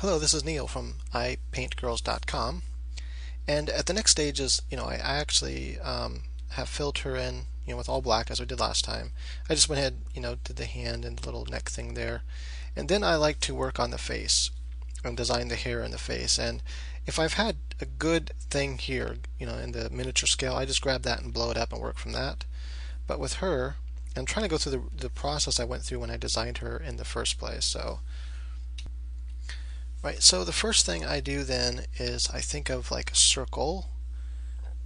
Hello, this is Neil from iPaintGirls.com, and at the next stage is, I actually have filled her in, with all black as we did last time. I just went ahead, did the hand and the little neck thing there, and then I like to work on the face and design the hair and the face. And if I've had a good thing here, in the miniature scale, I just grab that and blow it up and work from that. But with her, I'm trying to go through the process I went through when I designed her in the first place. Right, so the first thing I do then is I think of like a circle,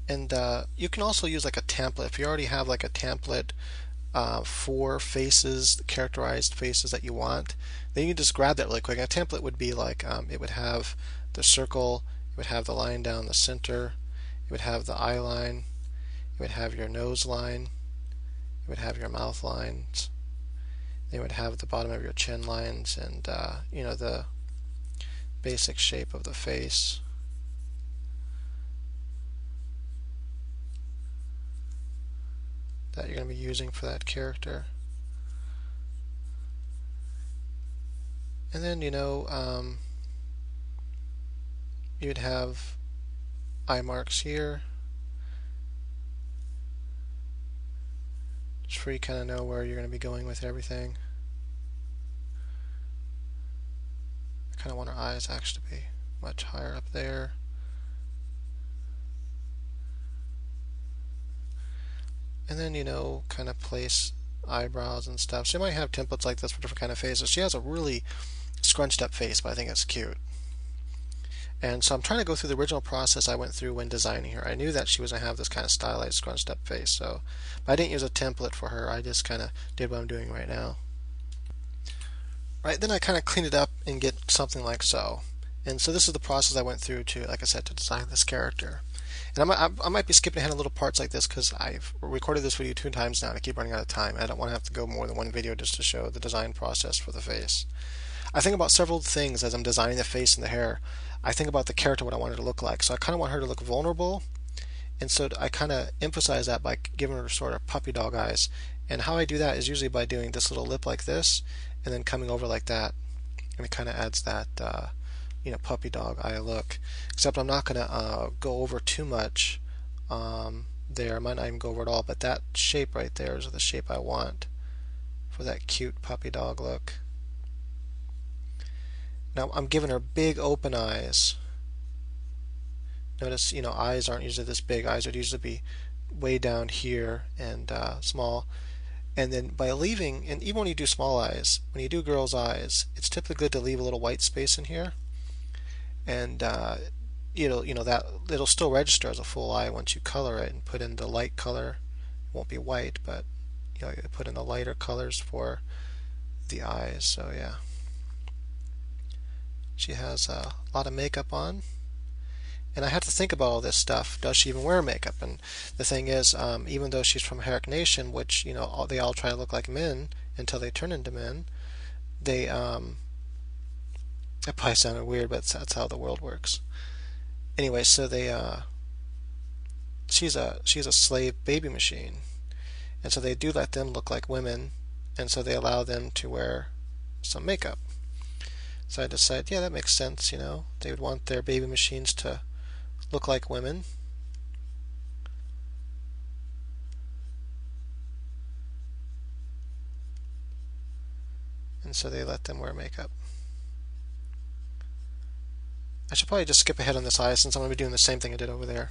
and you can also use like a template. If you already have like a template for faces, characterized faces that you want, then you just grab that really quick. A template would be like it would have the circle, it would have the line down the center, it would have the eye line, it would have your nose line, it would have your mouth lines, it would have the bottom of your chin lines, and the basic shape of the face. That you're going to be using for that character. And then, you'd have eye marks here, just where you kind of know where you're going to be going with everything. I kind of want our eyes actually to be much higher up there. And then, kind of place eyebrows and stuff. So you might have templates like this for different kind of faces. She has a really scrunched up face, but I think it's cute. And so I'm trying to go through the original process I went through when designing her. I knew that she was going to have this kind of stylized, scrunched up face, but I didn't use a template for her. I just kind of did what I'm doing right now. Right, then I kind of clean it up and get something like so. And so this is the process I went through to, like I said, to design this character. And I might be skipping ahead of little parts like this because I've recorded this video 2 times now and I keep running out of time. I don't want to have to go more than one video just to show the design process for the face. I think about several things as I'm designing the face and the hair. I think about the character, what I want her to look like. So I kind of want her to look vulnerable, and so I kind of emphasize that by giving her sort of puppy dog eyes. And how I do that is usually by doing this little lip like this, and then coming over like that, and it kind of adds that puppy dog eye look. Except I'm not going to go over too much there. I might not even go over it all, but that shape right there is the shape I want for that cute puppy dog look. Now I'm giving her big open eyes. Notice, eyes aren't usually this big. Eyes would usually be way down here and small. And then by leaving, and even when you do small eyes, when you do girls' eyes, it's typically good to leave a little white space in here. And that it'll still register as a full eye once you color it and put in the light color. It won't be white, but you put in the lighter colors for the eyes. So yeah. She has a lot of makeup on, and I have to think about all this stuff. Does she even wear makeup? And the thing is, even though she's from Herrick Nation, which they all try to look like men until they turn into men, they that probably sounded weird, but that's how the world works. Anyway, so she's a slave baby machine, and so they do let them look like women, and so they allow them to wear some makeup. So I decided, yeah, that makes sense, They would want their baby machines to look like women. And so they let them wear makeup. I should probably just skip ahead on this eye since I'm going to be doing the same thing I did over there.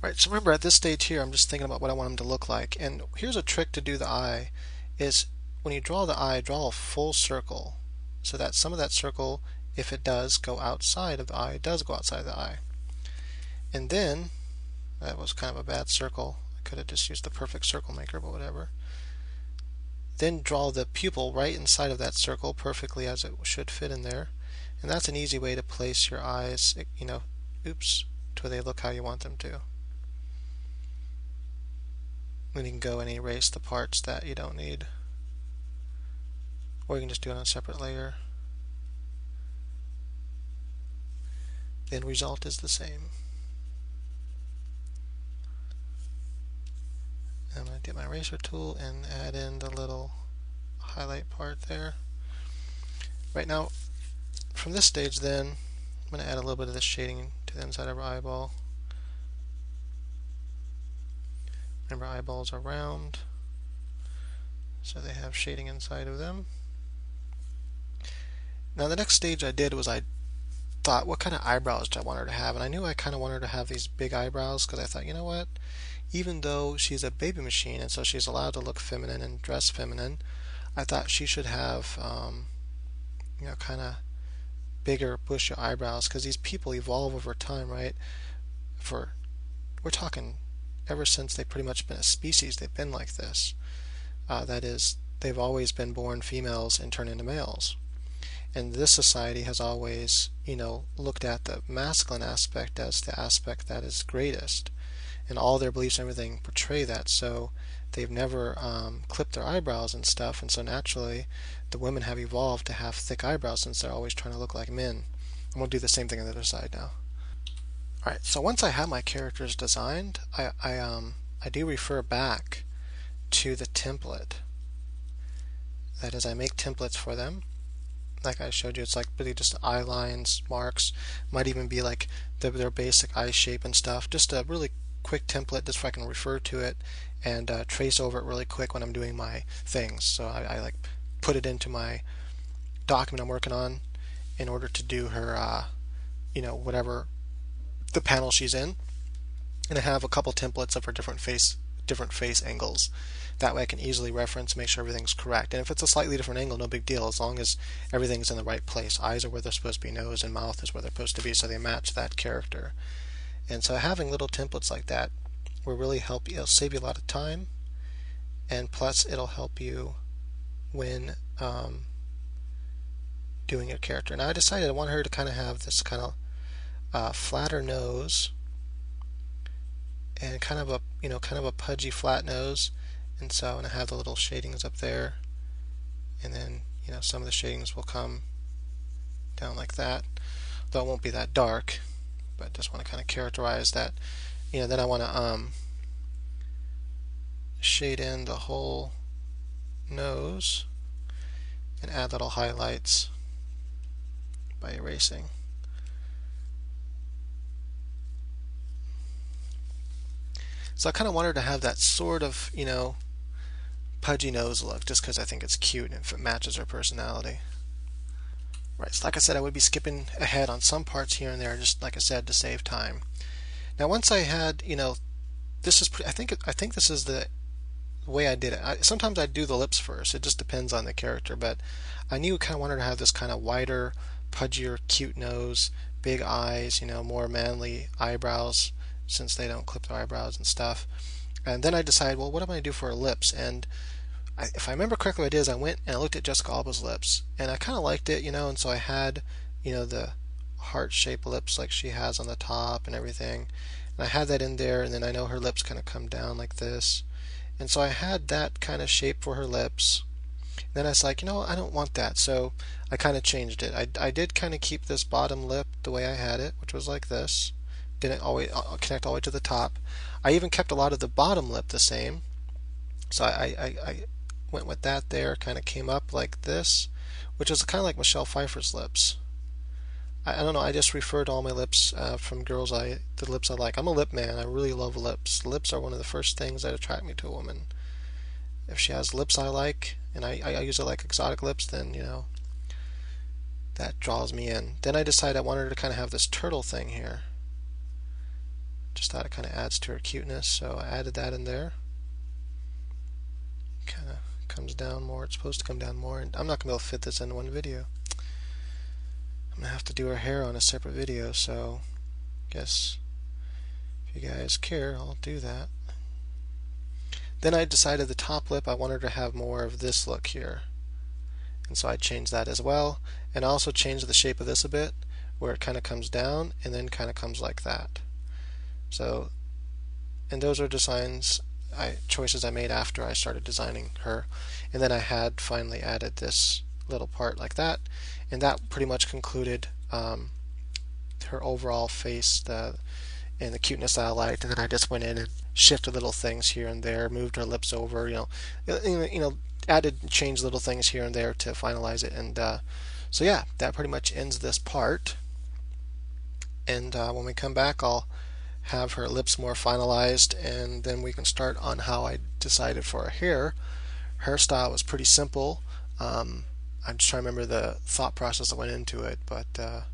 Right, so remember at this stage here, I'm just thinking about what I want them to look like. And here's a trick to do the eye, is when you draw the eye, draw a full circle, so that some of that circle, if it does go outside of the eye, it does go outside of the eye. And then, that was kind of a bad circle. I could have just used the perfect circle maker, but whatever. Then draw the pupil right inside of that circle perfectly as it should fit in there. And that's an easy way to place your eyes, to where they look how you want them to. Then you can go and erase the parts that you don't need. Or you can just do it on a separate layer. The end result is the same. I'm going to get my eraser tool and add in the little highlight part there. Right now, from this stage then, I'm going to add a little bit of this shading to the inside of her eyeball. Remember, eyeballs are round, so they have shading inside of them. Now the next stage I did was I thought, what kind of eyebrows do I want her to have? And I knew I kind of wanted her to have these big eyebrows because I thought, you know what? Even though she's a baby machine and so she's allowed to look feminine and dress feminine, I thought she should have, kind of bigger, bushy eyebrows because these people evolve over time, right? We're talking ever since they've pretty much been a species, they've been like this. That is, they've always been born females and turn into males. And this society has always, looked at the masculine aspect as the aspect that is greatest. And all their beliefs and everything portray that. So they've never clipped their eyebrows and stuff. And so naturally, the women have evolved to have thick eyebrows since they're always trying to look like men. And we'll do the same thing on the other side now. Alright, so once I have my characters designed, I do refer back to the template. That is, I make templates for them. Like I showed you, it's like really just eye lines, marks, might even be like their basic eye shape and stuff. Just a really quick template just so I can refer to it and trace over it really quick when I'm doing my things. So I like put it into my document I'm working on in order to do her, whatever the panel she's in. And I have a couple templates of her different face angles. That way I can easily reference, make sure everything's correct. And if it's a slightly different angle, no big deal, as long as everything's in the right place. Eyes are where they're supposed to be, nose and mouth is where they're supposed to be, so they match that character. And so having little templates like that will really help you. It'll save you a lot of time, and plus it'll help you when doing your character. Now I decided I want her to kind of have this kind of flatter nose and kind of a pudgy flat nose. And so I'm going to have the little shadings up there, and then some of the shadings will come down like that, though it won't be that dark, but just want to kind of characterize that. Then I want to shade in the whole nose and add little highlights by erasing. So I kind of want her to have that sort of, pudgy nose look, just because I think it's cute and if it matches her personality. Right, so like I said, I would be skipping ahead on some parts here and there, just like I said, to save time. Now once I had, this is, I think this is the way I did it. Sometimes I do the lips first, it just depends on the character, but I knew I kind of wanted to have this kind of wider, pudgier, cute nose, big eyes, more manly eyebrows, since they don't clip their eyebrows and stuff. And then I decided, well, what am I going to do for her lips? And if I remember correctly what I did is I went and I looked at Jessica Alba's lips, and I kind of liked it, and so I had, the heart-shaped lips like she has on the top and everything. And I had that in there, and then I know her lips kind of come down like this. And so I had that kind of shape for her lips. And then I was like, I don't want that, so I kind of changed it. I did kind of keep this bottom lip the way I had it, which was like this. Didn't always connect all the way to the top. I even kept a lot of the bottom lip the same. So I went with that there, kind of came up like this, which is kind of like Michelle Pfeiffer's lips. I don't know, I just refer to all my lips from girls, the lips I like. I'm a lip man, I really love lips. Lips are one of the first things that attract me to a woman. If she has lips I like, and I usually like exotic lips, then, that draws me in. Then I decided I wanted her to kind of have this turtle thing here. Just thought it kind of adds to her cuteness, so I added that in there. Kind of comes down more. It's supposed to come down more, and I'm not going to be able to fit this in one video. I'm going to have to do her hair on a separate video, so I guess if you guys care, I'll do that. Then I decided the top lip, I wanted to have more of this look here. And so I changed that as well. And I also changed the shape of this a bit, where it kind of comes down and then kind of comes like that. So, and those are choices I made after I started designing her. And then I had finally added this little part like that, and that pretty much concluded her overall face and the cuteness that I liked. And then I just went in and shifted little things here and there, moved her lips over, added and changed little things here and there to finalize it, and So yeah, that pretty much ends this part. And when we come back, I'll have her lips more finalized, and then we can start on how I decided for her hair. Hairstyle was pretty simple. I'm just trying to remember the thought process that went into it, but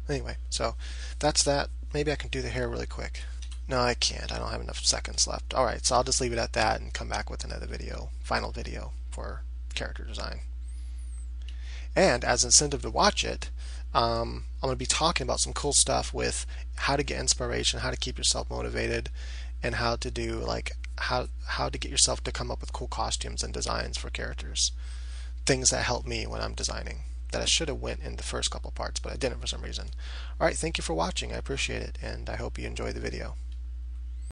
anyway, so that's that. Maybe I can do the hair really quick. No, I can't. I don't have enough seconds left. Alright, so I'll just leave it at that and come back with another video, final video for character design. And as an incentive to watch it, I'm going to be talking about some cool stuff with how to get inspiration, how to keep yourself motivated, and how to do like how to get yourself to come up with cool costumes and designs for characters. Things that help me when I'm designing that I should have went in the first couple parts, but I didn't for some reason. Alright, thank you for watching. I appreciate it, and I hope you enjoy the video.